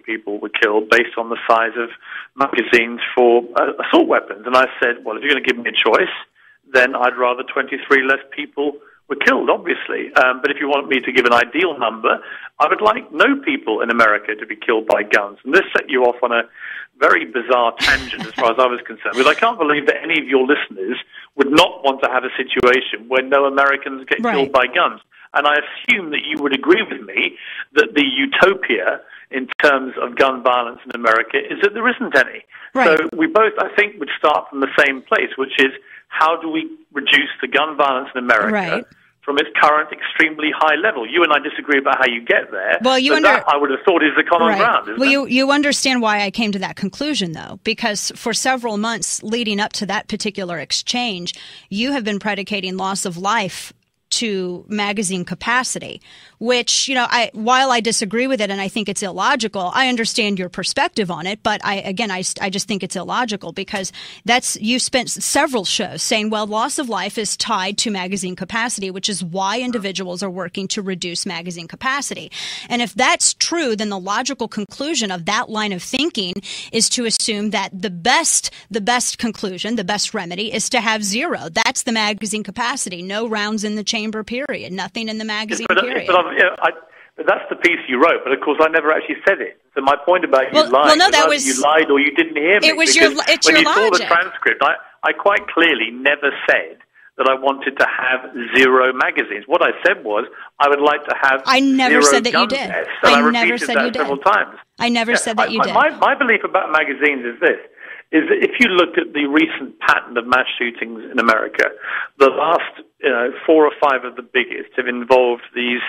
people were killed based on the size of magazines for assault weapons. And I said, well, if you're going to give me a choice, then I'd rather 23 less people were killed, obviously. But if you want me to give an ideal number, I would like no people in America to be killed by guns. And this set you off on a very bizarre tangent as far as I was concerned, because I can't believe that any of your listeners would not want to have a situation where no Americans get killed by guns. And I assume that you would agree with me that the utopia in terms of gun violence in America is that there isn't any. Right. So we both, I think, would start from the same place, which is how do we reduce the gun violence in America from its current extremely high level? You and I disagree about how you get there. Well, that I would have thought is the common ground. Well, you understand why I came to that conclusion, though, because for several months leading up to that particular exchange, you have been predicating loss of life to magazine capacity, which, while I disagree with it and I think it's illogical, I understand your perspective on it. But I just think it's illogical because you spent several shows saying, well, loss of life is tied to magazine capacity, which is why individuals are working to reduce magazine capacity. And if that's true, then the logical conclusion of that line of thinking is to assume that the best conclusion, the best remedy is to have zero. That's the magazine capacity. No rounds in the chamber, period. Nothing in the magazine, period. But that's the piece you wrote. But of course, I never actually said it. So my point about you lying, you lied or you didn't hear me. It's your logic. When you saw the transcript, I quite clearly never said that I wanted to have zero magazines. What I said was I would like to have I never zero said that gun you did. tests. I never said you did. Several times. I never said that you did. My belief about magazines is this. Is that if you looked at the recent pattern of mass shootings in America, the last 4 or 5 of the biggest have involved these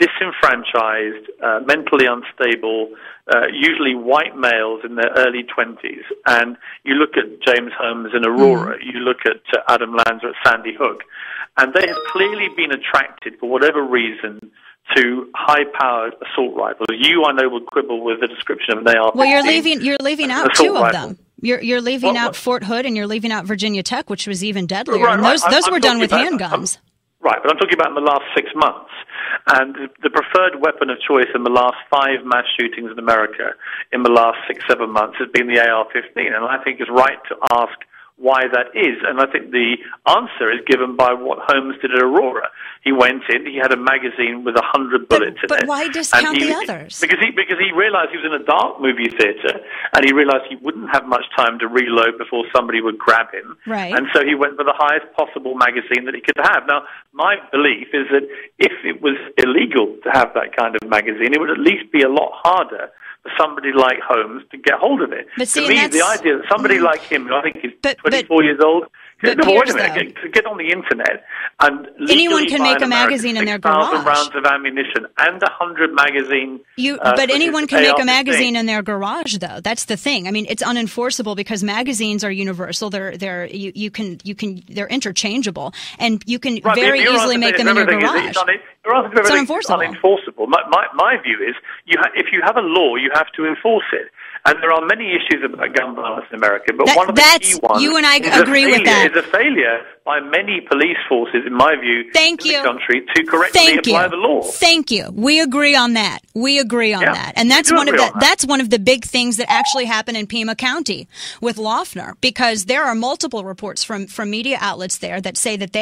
disenfranchised, mentally unstable, usually white males in their early 20s. And you look at James Holmes in Aurora, you look at Adam Lanza at Sandy Hook, and they have clearly been attracted, for whatever reason, to high-powered assault rifles. You, I know, would quibble with the description of an AR-15. Well, you're leaving out 2 of them. You're leaving out Fort Hood and you're leaving out Virginia Tech, which was even deadlier. Right, and those were done with handguns. Right, but I'm talking about in the last 6 months. And the preferred weapon of choice in the last 5 mass shootings in America in the last 6-7 months has been the AR-15. And I think it's right to ask why that is. And I think the answer is given by what Holmes did at Aurora. He went in, he had a magazine with 100 bullets in it. But why discount the others? Because he realized he was in a dark movie theater, and he realized he wouldn't have much time to reload before somebody would grab him. Right. And so he went for the highest possible magazine that he could have. Now, my belief is that if it was illegal to have that kind of magazine, it would at least be a lot harder for somebody like Holmes to get hold of it. But see, to me, the idea that somebody like him, who I think is 24 years old, But no, Piers, wait a minute. To get on the internet and anyone can make a magazine in their garage. 6,000 rounds of ammunition and 100 magazine. But anyone can make a magazine in their garage, though. That's the thing. I mean, it's unenforceable because magazines are universal. They're interchangeable, and you can very easily make them in your garage. It's unenforceable. Unenforceable. My view is, if you have a law, you have to enforce it. And there are many issues about gun violence in America, but one of the key ones you and I agree with that. is a failure by many police forces, in my view, in the country to correctly apply the law. Thank you. We agree on that. And that's one of the big things that actually happened in Pima County with Loeffner, because there are multiple reports from media outlets there that say that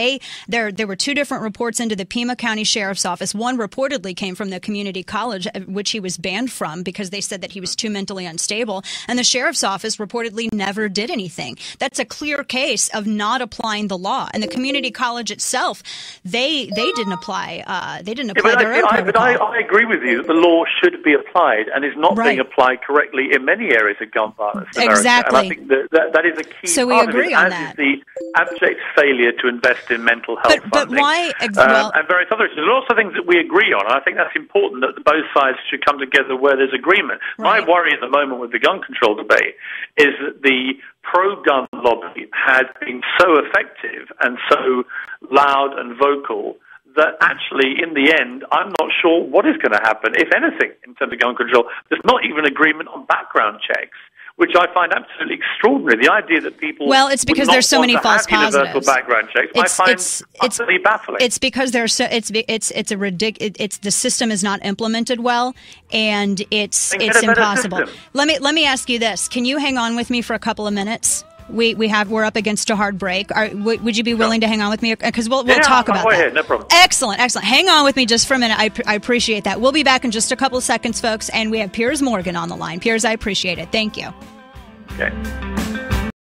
there were 2 different reports into the Pima County Sheriff's Office. One reportedly came from the community college, which he was banned from because they said that he was too mentally unstable. And the Sheriff's Office reportedly never did anything. That's a clear case of not applying the law. And the community college itself, they didn't apply. Their own protocol. But I agree with you that the law should be applied and is not being applied correctly in many areas of gun violence in America. Exactly. And I think that is a key so part we agree of it, on that. Is the abject failure to invest in mental health funding. But why? And various other issues. There are also things that we agree on, and I think that's important that both sides should come together where there's agreement. Right. My worry at the moment with the gun control debate is that the pro-gun lobby has been so effective and so loud and vocal that actually, in the end, I'm not sure what is going to happen, if anything, in terms of gun control. There's not even agreement on background checks, which I find absolutely extraordinary. The idea that people it's because there's so many false positives. Universal background checks, I find utterly baffling. It's because it's a ridiculous. The system is not implemented well, and it's impossible. Let me ask you this: can you hang on with me for a couple of minutes? We're up against a hard break. Would you be willing to hang on with me? Because we'll talk about that. Go ahead, no problem. Excellent. Hang on with me just for a minute. I appreciate that. We'll be back in just a couple of seconds, folks. And we have Piers Morgan on the line. Piers, I appreciate it. Thank you. Okay.